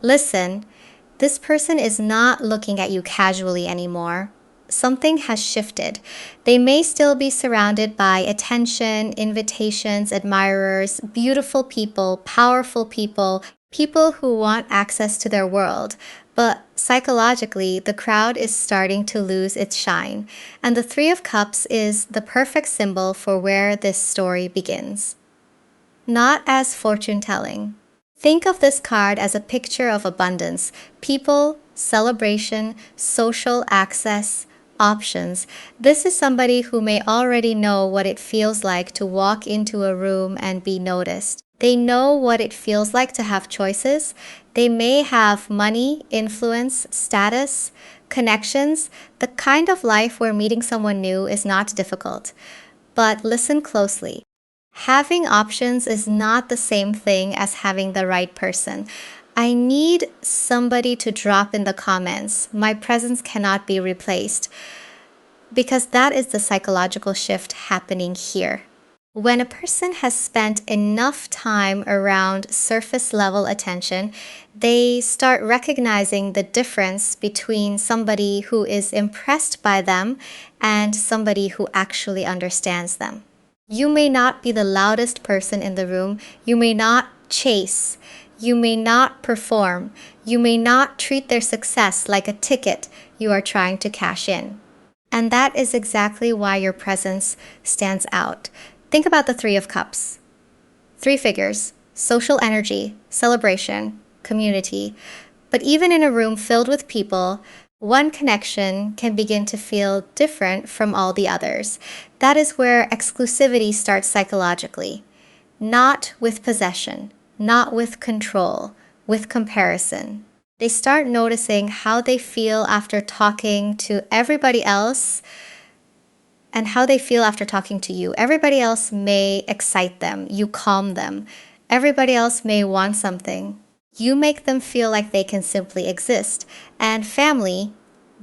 Listen, this person is not looking at you casually anymore. Something has shifted. They may still be surrounded by attention, invitations, admirers, beautiful people, powerful people, people who want access to their world. But psychologically, the crowd is starting to lose its shine. And the Three of Cups is the perfect symbol for where this story begins. Not as fortune telling. Think of this card as a picture of abundance, people, celebration, social access, options. This is somebody who may already know what it feels like to walk into a room and be noticed. They know what it feels like to have choices. They may have money, influence, status, connections, the kind of life where meeting someone new is not difficult. But listen closely. Having options is not the same thing as having the right person. I need somebody to drop in the comments. My presence cannot be replaced. Because that is the psychological shift happening here. When a person has spent enough time around surface level attention, they start recognizing the difference between somebody who is impressed by them and somebody who actually understands them. You may not be the loudest person in the room. You may not chase. You may not perform. You may not treat their success like a ticket you are trying to cash in. And that is exactly why your presence stands out. Think about the Three of Cups. Three figures, social energy, celebration, community. But even in a room filled with people, one connection can begin to feel different from all the others. That is where exclusivity starts psychologically. Not with possession, not with control, with comparison. They start noticing how they feel after talking to everybody else and how they feel after talking to you. Everybody else may excite them. You calm them. Everybody else may want something. You make them feel like they can simply exist. And family,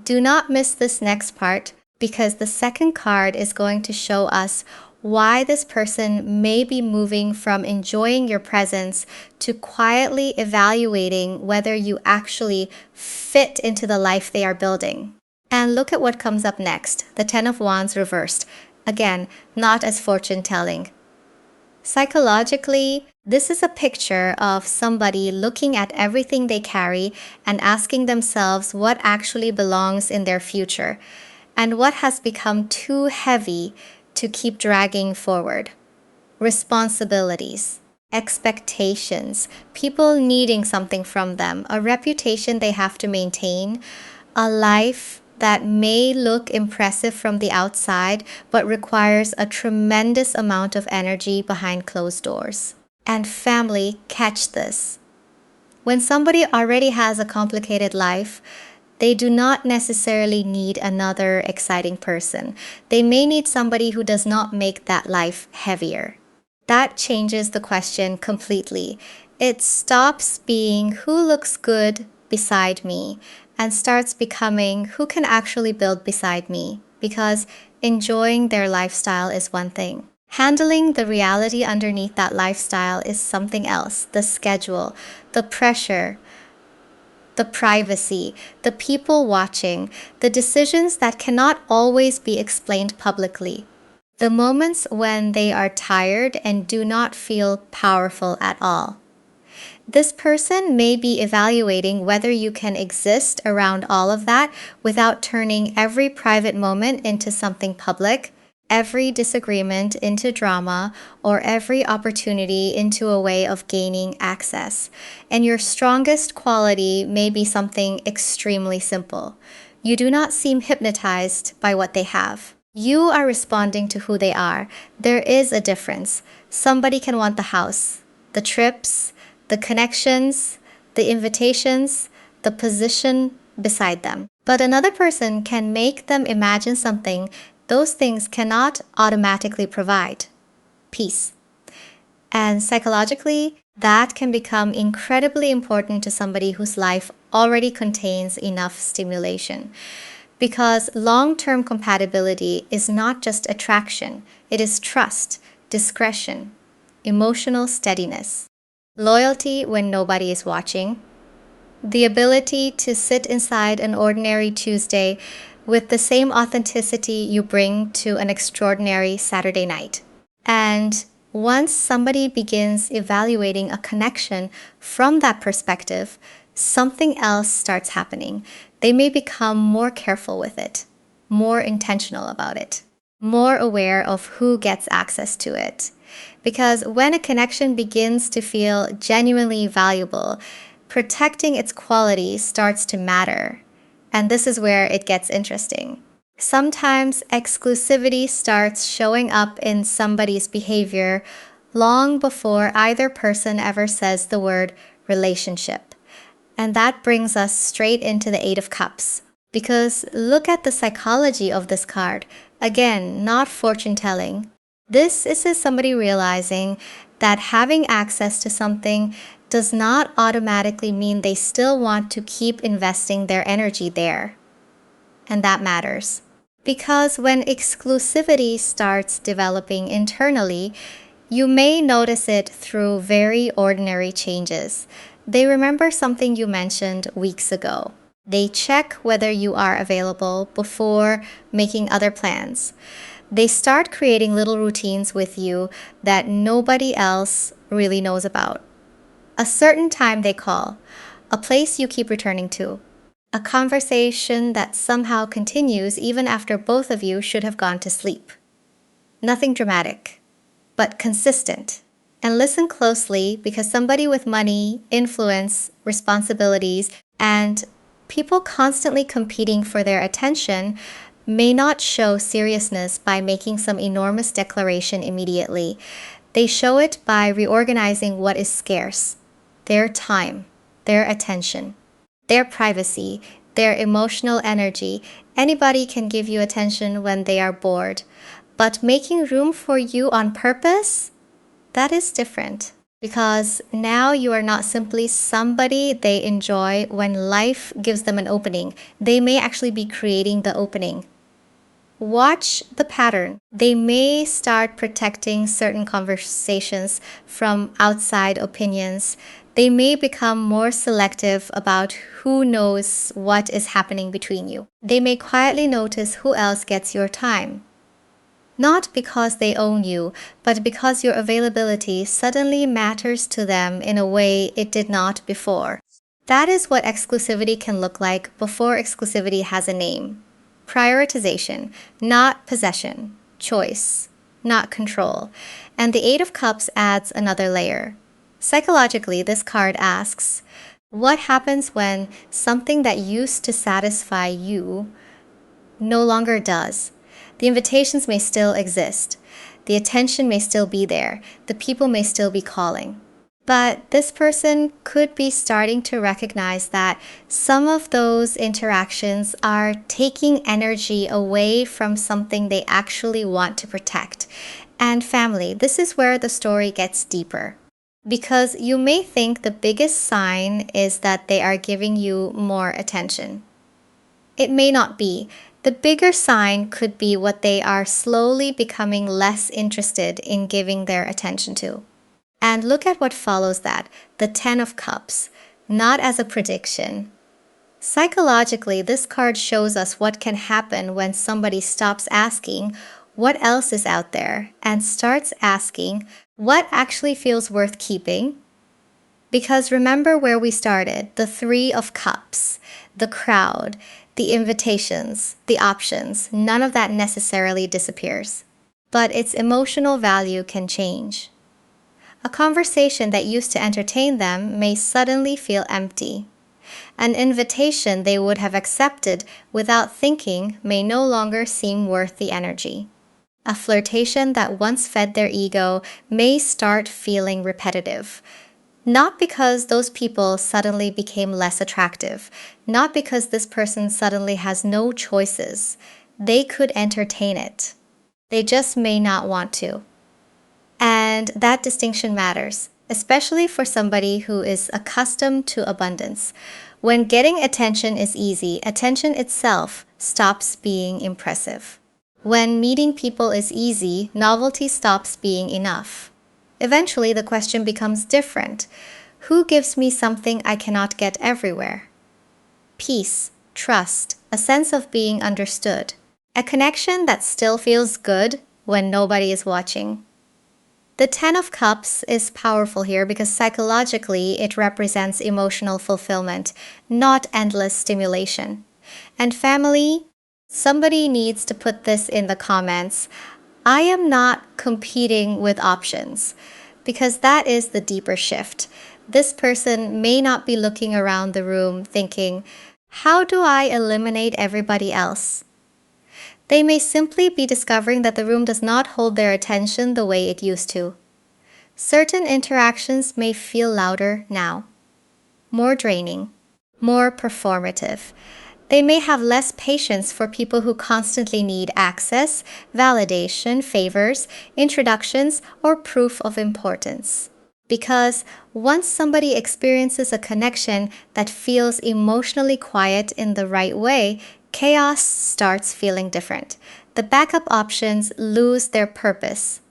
do not miss this next part because the second card is going to show us why this person may be moving from enjoying your presence to quietly evaluating whether you actually fit into the life they are building. And look at what comes up next, the Ten of Wands reversed. Again, not as fortune telling. Psychologically, this is a picture of somebody looking at everything they carry and asking themselves what actually belongs in their future and what has become too heavy to keep dragging forward. Responsibilities, expectations, people needing something from them, a reputation they have to maintain, a life that may look impressive from the outside but requires a tremendous amount of energy behind closed doors. And family, catch this. When somebody already has a complicated life, they do not necessarily need another exciting person. They may need somebody who does not make that life heavier. That changes the question completely. It stops being who looks good beside me and starts becoming who can actually build beside me, because enjoying their lifestyle is one thing. Handling the reality underneath that lifestyle is something else. The schedule, the pressure, the privacy, the people watching, the decisions that cannot always be explained publicly. The moments when they are tired and do not feel powerful at all. This person may be evaluating whether you can exist around all of that without turning every private moment into something public, every disagreement into drama, or every opportunity into a way of gaining access. And your strongest quality may be something extremely simple. You do not seem hypnotized by what they have. You are responding to who they are. There is a difference. Somebody can want the house, the trips, the connections, the invitations, the position beside them. But another person can make them imagine something those things cannot automatically provide. Peace. And psychologically, that can become incredibly important to somebody whose life already contains enough stimulation. Because long-term compatibility is not just attraction, it is trust, discretion, emotional steadiness, loyalty when nobody is watching, The ability to sit inside an ordinary Tuesday with the same authenticity you bring to an extraordinary Saturday night. And once somebody begins evaluating a connection from that perspective, something else starts happening. They may become more careful with it, more intentional about it, more aware of who gets access to it. Because when a connection begins to feel genuinely valuable, protecting its quality starts to matter. And this is where it gets interesting. Sometimes exclusivity starts showing up in somebody's behavior long before either person ever says the word relationship. And that brings us straight into the Eight of Cups. Because look at the psychology of this card. Again, not fortune telling. This is somebody realizing that having access to something does not automatically mean they still want to keep investing their energy there. And that matters. Because when exclusivity starts developing internally, you may notice it through very ordinary changes. They remember something you mentioned weeks ago. They check whether you are available before making other plans. They start creating little routines with you that nobody else really knows about. A certain time they call, a place you keep returning to, a conversation that somehow continues even after both of you should have gone to sleep. Nothing dramatic, but consistent. And listen closely, because somebody with money, influence, responsibilities, and people constantly competing for their attention may not show seriousness by making some enormous declaration immediately. They show it by reorganizing what is scarce: their time, their attention, their privacy, their emotional energy. Anybody can give you attention when they are bored. But making room for you on purpose, that is different. Because now you are not simply somebody they enjoy when life gives them an opening. They may actually be creating the opening. Watch the pattern. They may start protecting certain conversations from outside opinions. They may become more selective about who knows what is happening between you. They may quietly notice who else gets your time. Not because they own you, but because your availability suddenly matters to them in a way it did not before. That is what exclusivity can look like before exclusivity has a name. Prioritization, not possession. Choice, not control. And the Eight of Cups adds another layer. Psychologically, this card asks, what happens when something that used to satisfy you no longer does? The invitations may still exist. The attention may still be there. The people may still be calling. But this person could be starting to recognize that some of those interactions are taking energy away from something they actually want to protect. And family, this is where the story gets deeper. Because you may think the biggest sign is that they are giving you more attention. It may not be. The bigger sign could be what they are slowly becoming less interested in giving their attention to. And look at what follows that, the Ten of Cups, not as a prediction. Psychologically, this card shows us what can happen when somebody stops asking what else is out there and starts asking what actually feels worth keeping. Because remember where we started, the Three of Cups, the crowd, the invitations, the options, none of that necessarily disappears. But its emotional value can change. A conversation that used to entertain them may suddenly feel empty. An invitation they would have accepted without thinking may no longer seem worth the energy. A flirtation that once fed their ego may start feeling repetitive. Not because those people suddenly became less attractive, not because this person suddenly has no choices. They could entertain it. They just may not want to. And that distinction matters, especially for somebody who is accustomed to abundance. When getting attention is easy, attention itself stops being impressive. When meeting people is easy, novelty stops being enough. Eventually, the question becomes different. Who gives me something I cannot get everywhere? Peace, trust, a sense of being understood. A connection that still feels good when nobody is watching. The Ten of Cups is powerful here because psychologically it represents emotional fulfillment, not endless stimulation. And family, somebody needs to put this in the comments. I am not competing with options because that is the deeper shift. This person may not be looking around the room thinking, how do I eliminate everybody else? They may simply be discovering that the room does not hold their attention the way it used to. Certain interactions may feel louder now, more draining, more performative. They may have less patience for people who constantly need access, validation, favors, introductions, or proof of importance. Because once somebody experiences a connection that feels emotionally quiet in the right way, chaos starts feeling different. The backup options lose their purpose.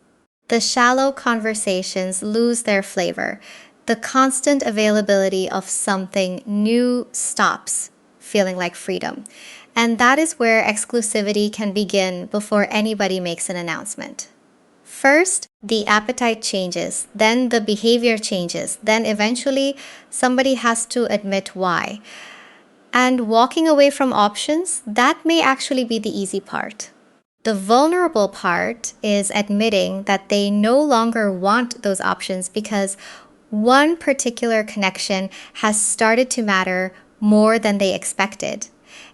The shallow conversations lose their flavor. The constant availability of something new stops feeling like freedom. And that is where exclusivity can begin before anybody makes an announcement. First, the appetite changes, then the behavior changes, then eventually somebody has to admit why. And walking away from options, that may actually be the easy part. The vulnerable part is admitting that they no longer want those options because one particular connection has started to matter more than they expected.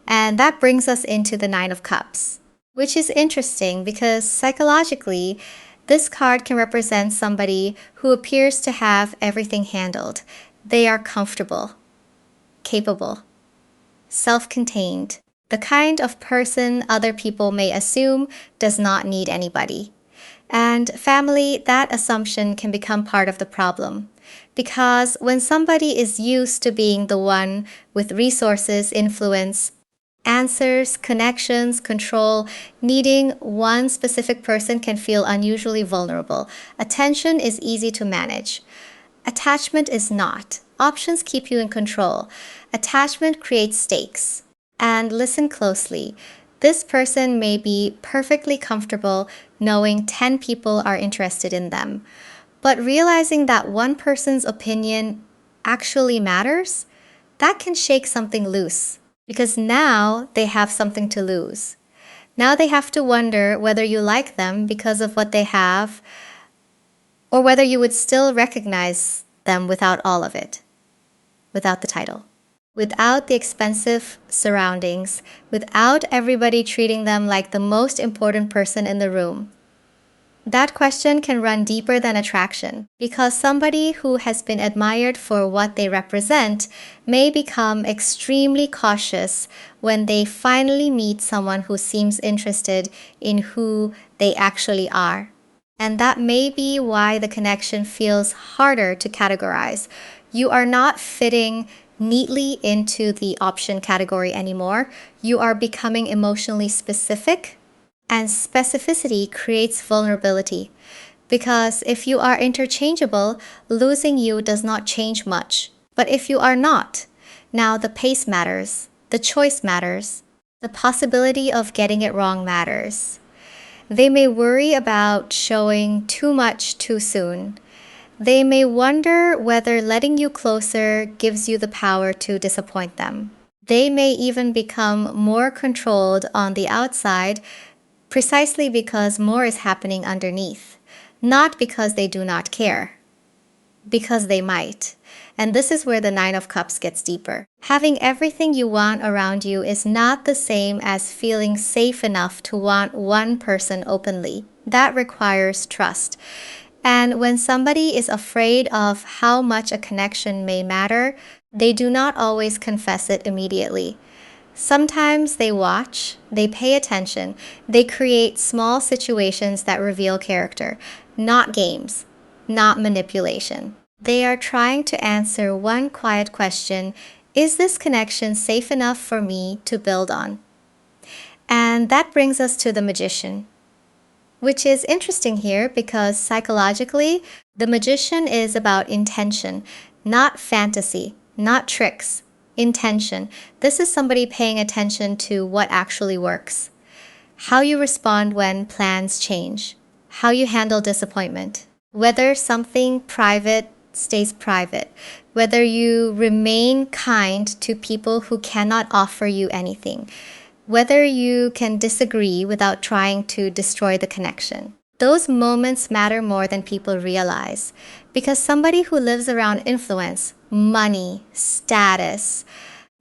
And that brings us into the Nine of Cups, which is interesting because psychologically, this card can represent somebody who appears to have everything handled. They are comfortable, capable, self-contained, the kind of person other people may assume does not need anybody. And family, that assumption can become part of the problem. Because when somebody is used to being the one with resources, influence, answers, connections, control, needing one specific person can feel unusually vulnerable. Attention is easy to manage. Attachment is not. Options keep you in control. Attachment creates stakes. And listen closely. This person may be perfectly comfortable knowing 10 people are interested in them. But realizing that one person's opinion actually matters, that can shake something loose. Because now they have something to lose. Now they have to wonder whether you like them because of what they have, or whether you would still recognize them without all of it, without the title, without the expensive surroundings, without everybody treating them like the most important person in the room. That question can run deeper than attraction because somebody who has been admired for what they represent may become extremely cautious when they finally meet someone who seems interested in who they actually are. And that may be why the connection feels harder to categorize. You are not fitting neatly into the option category anymore. You are becoming emotionally specific. And specificity creates vulnerability because if you are interchangeable, losing you does not change much. But if you are not, now the pace matters, the choice matters, the possibility of getting it wrong matters. They may worry about showing too much too soon. They may wonder whether letting you closer gives you the power to disappoint them. They may even become more controlled on the outside precisely because more is happening underneath, not because they do not care, because they might. And this is where the Nine of Cups gets deeper. Having everything you want around you is not the same as feeling safe enough to want one person openly. That requires trust. And when somebody is afraid of how much a connection may matter, they do not always confess it immediately. Sometimes they watch, they pay attention, they create small situations that reveal character, not games, not manipulation. They are trying to answer one quiet question: is this connection safe enough for me to build on? And that brings us to the Magician, which is interesting here because psychologically, the Magician is about intention. not fantasy, not tricks, intention. This is somebody paying attention to what actually works. How you respond when plans change, how you handle disappointment, whether something private stays private, whether you remain kind to people who cannot offer you anything, whether you can disagree without trying to destroy the connection. Those moments matter more than people realize, because somebody who lives around influence, money, status,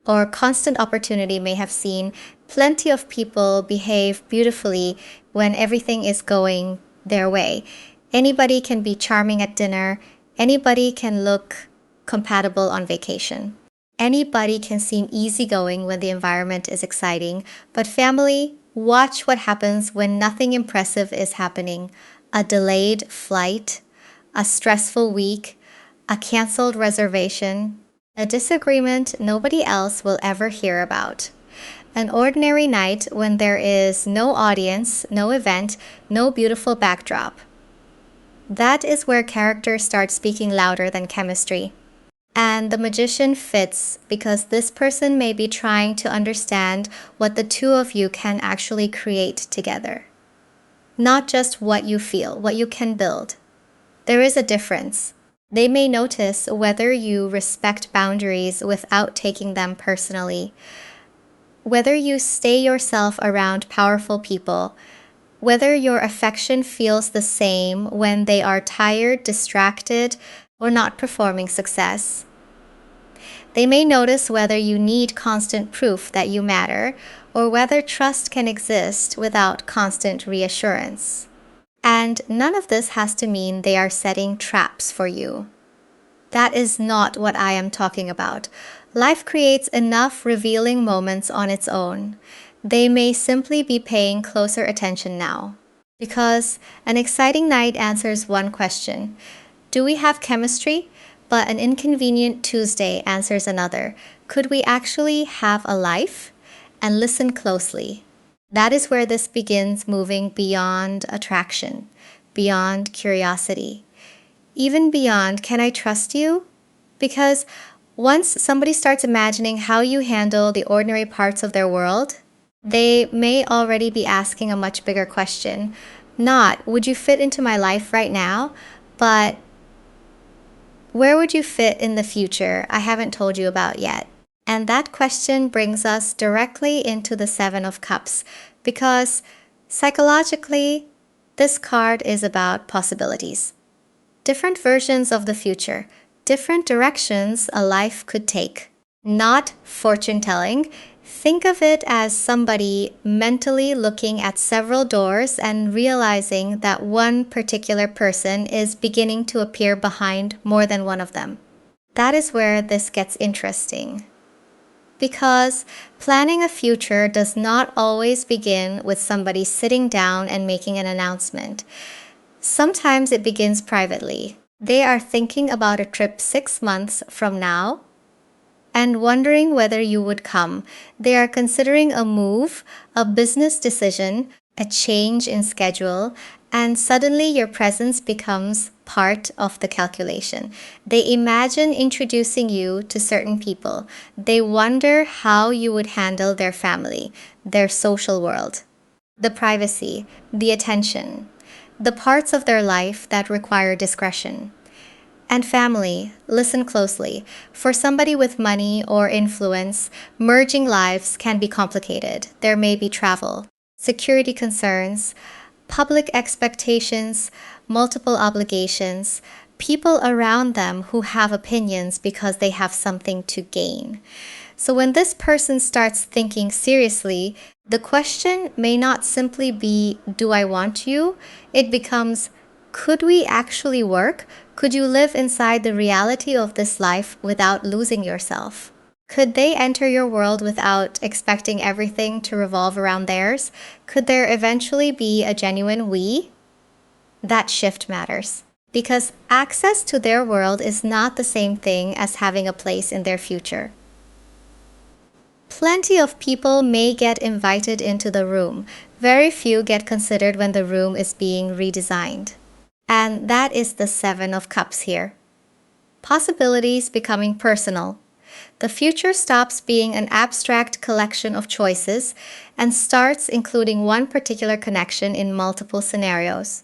or constant opportunity may have seen plenty of people behave beautifully when everything is going their way. Anybody can be charming at dinner. Anybody can look compatible on vacation. Anybody can seem easygoing when the environment is exciting. But family, watch what happens when nothing impressive is happening. A delayed flight, a stressful week, a canceled reservation, a disagreement nobody else will ever hear about. An ordinary night when there is no audience, no event, no beautiful backdrop. That is where character starts speaking louder than chemistry. And the magician fits because this person may be trying to understand what the two of you can actually create together. Not just what you feel, what you can build. There is a difference. They may notice whether you respect boundaries without taking them personally, whether you stay yourself around powerful people, whether your affection feels the same when they are tired, distracted, or not performing success. They may notice whether you need constant proof that you matter, or whether trust can exist without constant reassurance. And none of this has to mean they are setting traps for you. That is not what I am talking about. Life creates enough revealing moments on its own. They may simply be paying closer attention now. Because an exciting night answers one question. Do we have chemistry? But an inconvenient Tuesday answers another. Could we actually have a life? And listen closely. That is where this begins moving beyond attraction, beyond curiosity, even beyond, can I trust you? Because once somebody starts imagining how you handle the ordinary parts of their world, they may already be asking a much bigger question. Not, would you fit into my life right now? But where would you fit in the future I haven't told you about yet? And that question brings us directly into the Seven of Cups, because psychologically, this card is about possibilities. Different versions of the future, different directions a life could take. Not fortune telling. Think of it as somebody mentally looking at several doors and realizing that one particular person is beginning to appear behind more than one of them. That is where this gets interesting. Because planning a future does not always begin with somebody sitting down and making an announcement. Sometimes it begins privately. They are thinking about a trip 6 months from now and wondering whether you would come. They are considering a move, a business decision, a change in schedule, and suddenly your presence becomes part of the calculation. They imagine introducing you to certain people. They wonder how you would handle their family, their social world, the privacy, the attention, the parts of their life that require discretion. And family, listen closely. For somebody with money or influence, merging lives can be complicated. There may be travel, security concerns, public expectations, multiple obligations, people around them who have opinions because they have something to gain. So when this person starts thinking seriously, the question may not simply be, do I want you? It becomes, could we actually work? Could you live inside the reality of this life without losing yourself? Could they enter your world without expecting everything to revolve around theirs? Could there eventually be a genuine we? That shift matters. Because access to their world is not the same thing as having a place in their future. Plenty of people may get invited into the room. Very few get considered when the room is being redesigned. And that is the Seven of Cups here. possibilities becoming personal. The future stops being an abstract collection of choices and starts including one particular connection in multiple scenarios.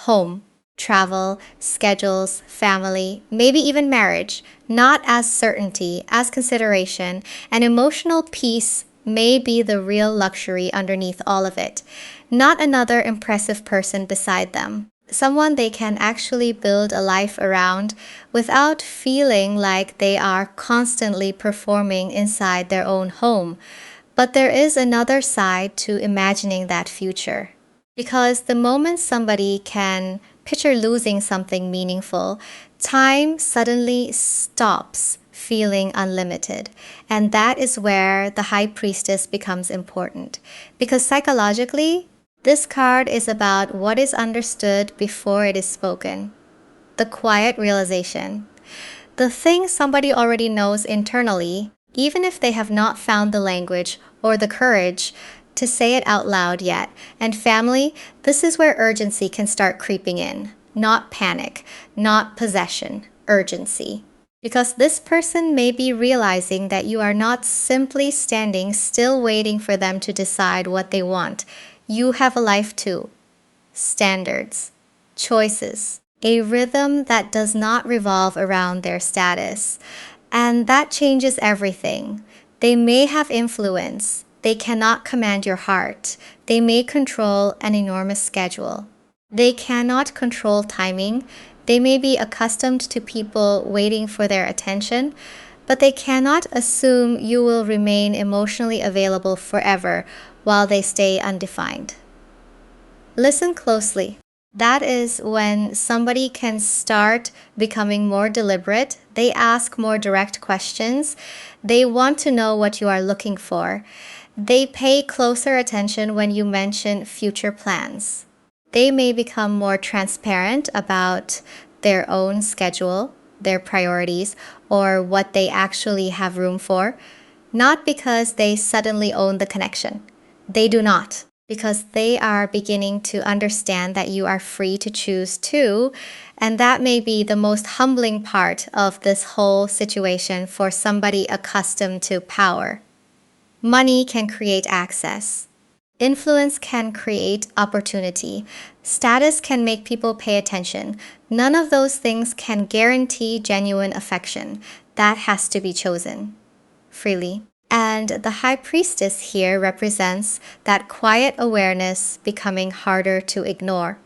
Home, travel, schedules, family, maybe even marriage, not as certainty, as consideration, and emotional peace may be the real luxury underneath all of it, not another impressive person beside them. Someone they can actually build a life around without feeling like they are constantly performing inside their own home. But there is another side to imagining that future. Because the moment somebody can picture losing something meaningful, time suddenly stops feeling unlimited. And that is where the High Priestess becomes important. Because psychologically, this card is about what is understood before it is spoken. The quiet realization. The thing somebody already knows internally, even if they have not found the language or the courage to say it out loud yet. And family, this is where urgency can start creeping in. Not panic, not possession, urgency. Because this person may be realizing that you are not simply standing still waiting for them to decide what they want. You have a life too. Standards, choices, a rhythm that does not revolve around their status. And that changes everything. They may have influence. They cannot command your heart. They may control an enormous schedule. They cannot control timing. They may be accustomed to people waiting for their attention, but they cannot assume you will remain emotionally available forever while they stay undefined. Listen closely. That is when somebody can start becoming more deliberate. They ask more direct questions. They want to know what you are looking for. They pay closer attention when you mention future plans. They may become more transparent about their own schedule, their priorities, or what they actually have room for, not because they suddenly own the connection. They do not, because they are beginning to understand that you are free to choose too, and that may be the most humbling part of this whole situation for somebody accustomed to power. Money can create access. Influence can create opportunity. Status can make people pay attention. None of those things can guarantee genuine affection. That has to be chosen freely. And the High Priestess here represents that quiet awareness becoming harder to ignore.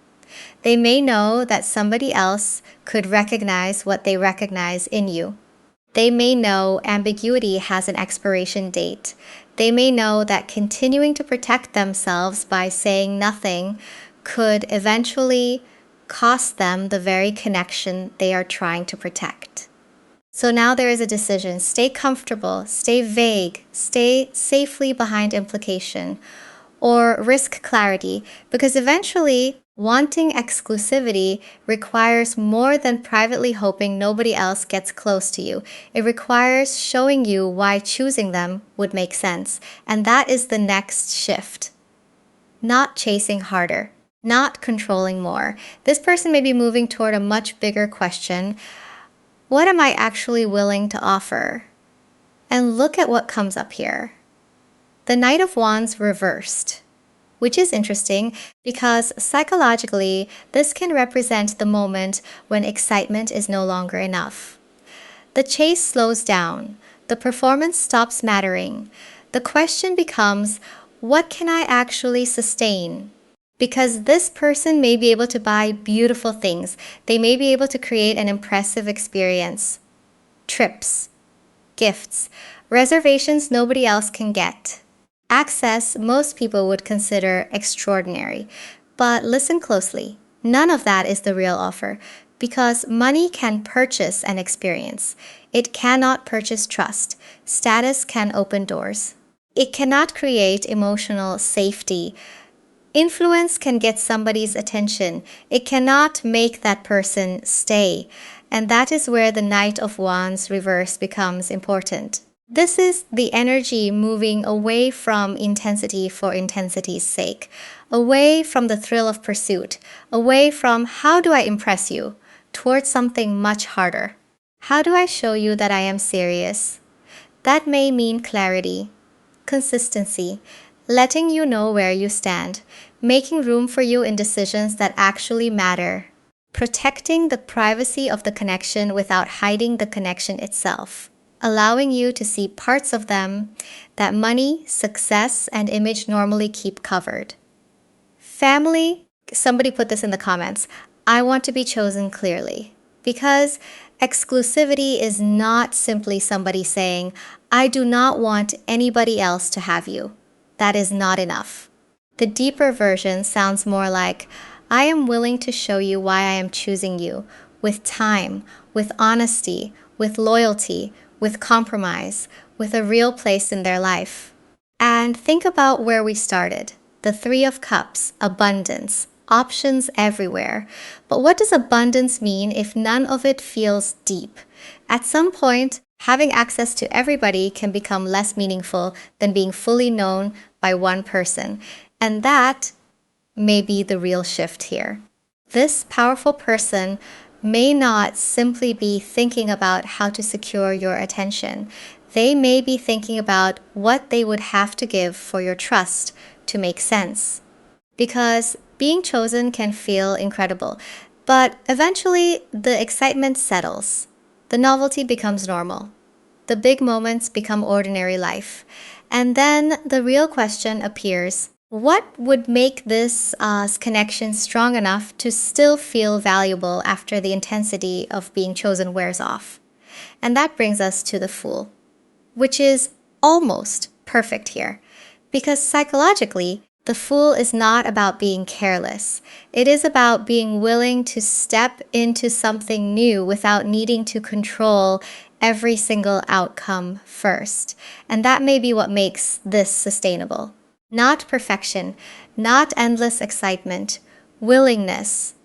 They may know that somebody else could recognize what they recognize in you. They may know ambiguity has an expiration date. They may know that continuing to protect themselves by saying nothing could eventually cost them the very connection they are trying to protect. So now there is a decision. Stay comfortable, stay vague, stay safely behind implication, or risk clarity, because eventually wanting exclusivity requires more than privately hoping nobody else gets close to you. It requires showing you why choosing them would make sense. And that is the next shift. Not chasing harder, not controlling more. This person may be moving toward a much bigger question. What am I actually willing to offer? And look at what comes up here. The Knight of Wands reversed, which is interesting because psychologically, this can represent the moment when excitement is no longer enough. The chase slows down. The performance stops mattering. The question becomes, what can I actually sustain? Because this person may be able to buy beautiful things. They may be able to create an impressive experience. Trips, gifts, reservations nobody else can get. Access most people would consider extraordinary. But listen closely. None of that is the real offer because money can purchase an experience. It cannot purchase trust. Status can open doors. It cannot create emotional safety. Influence can get somebody's attention. It cannot make that person stay. And that is where the Knight of Wands reverse becomes important. This is the energy moving away from intensity for intensity's sake, away from the thrill of pursuit, away from how do I impress you, towards something much harder. How do I show you that I am serious? That may mean clarity, consistency, letting you know where you stand, making room for you in decisions that actually matter, protecting the privacy of the connection without hiding the connection itself, allowing you to see parts of them that money, success, and image normally keep covered. Family, somebody put this in the comments. I want to be chosen clearly. Because exclusivity is not simply somebody saying, I do not want anybody else to have you. That is not enough. The deeper version sounds more like, I am willing to show you why I am choosing you, with time, with honesty, with loyalty, with compromise, with a real place in their life. And think about where we started. The Three of Cups, abundance, options everywhere. But what does abundance mean if none of it feels deep? At some point, having access to everybody can become less meaningful than being fully known by one person. And that may be the real shift here. This powerful person may not simply be thinking about how to secure your attention. They may be thinking about what they would have to give for your trust to make sense. Because being chosen can feel incredible, but eventually the excitement settles. The novelty becomes normal. The big moments become ordinary life. And then the real question appears. What would make this connection strong enough to still feel valuable after the intensity of being chosen wears off? And that brings us to the Fool, which is almost perfect here. Because psychologically, the Fool is not about being careless. It is about being willing to step into something new without needing to control every single outcome first. And that may be what makes this sustainable. Not perfection, not endless excitement, willingness.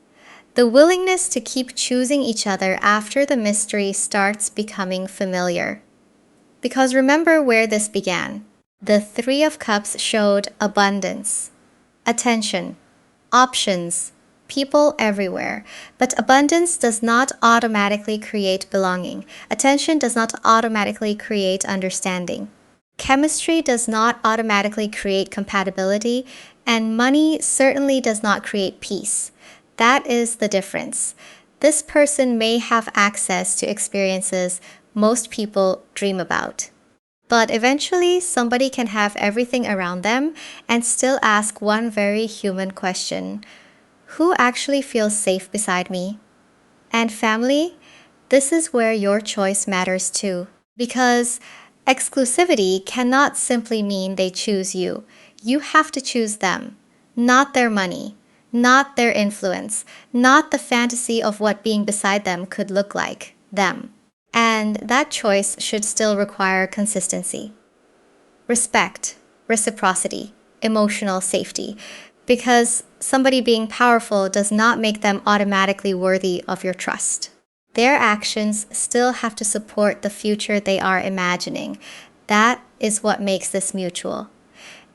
The willingness to keep choosing each other after the mystery starts becoming familiar. Because remember where this began. The Three of Cups showed abundance, attention, options, people everywhere. But abundance does not automatically create belonging. Attention does not automatically create understanding. Chemistry does not automatically create compatibility, and money certainly does not create peace. That is the difference. This person may have access to experiences most people dream about. But eventually, somebody can have everything around them and still ask one very human question. Who actually feels safe beside me? And family, this is where your choice matters too. Because exclusivity cannot simply mean they choose you. You have to choose them, not their money, not their influence, not the fantasy of what being beside them could look like, them. And that choice should still require consistency, respect, reciprocity, emotional safety, because somebody being powerful does not make them automatically worthy of your trust. Their actions still have to support the future they are imagining. That is what makes this mutual.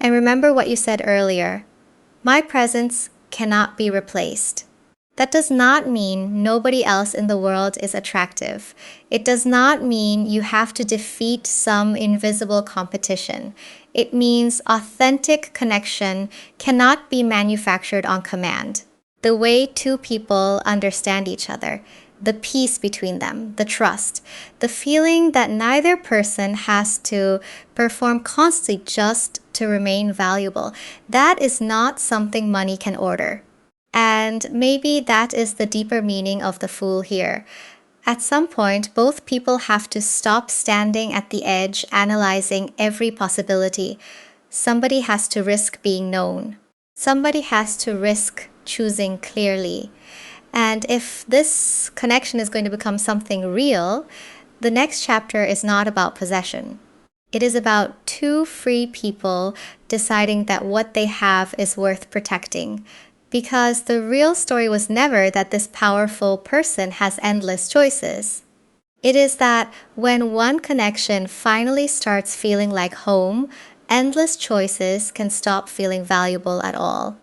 And remember what you said earlier. My presence cannot be replaced. That does not mean nobody else in the world is attractive. It does not mean you have to defeat some invisible competition. It means authentic connection cannot be manufactured on command. The way two people understand each other, the peace between them, the trust, the feeling that neither person has to perform constantly just to remain valuable. That is not something money can order. And maybe that is the deeper meaning of the Fool here. At some point, both people have to stop standing at the edge, analyzing every possibility. Somebody has to risk being known. Somebody has to risk choosing clearly. And if this connection is going to become something real, the next chapter is not about possession. It is about two free people deciding that what they have is worth protecting. Because the real story was never that this powerful person has endless choices. It is that when one connection finally starts feeling like home, endless choices can stop feeling valuable at all.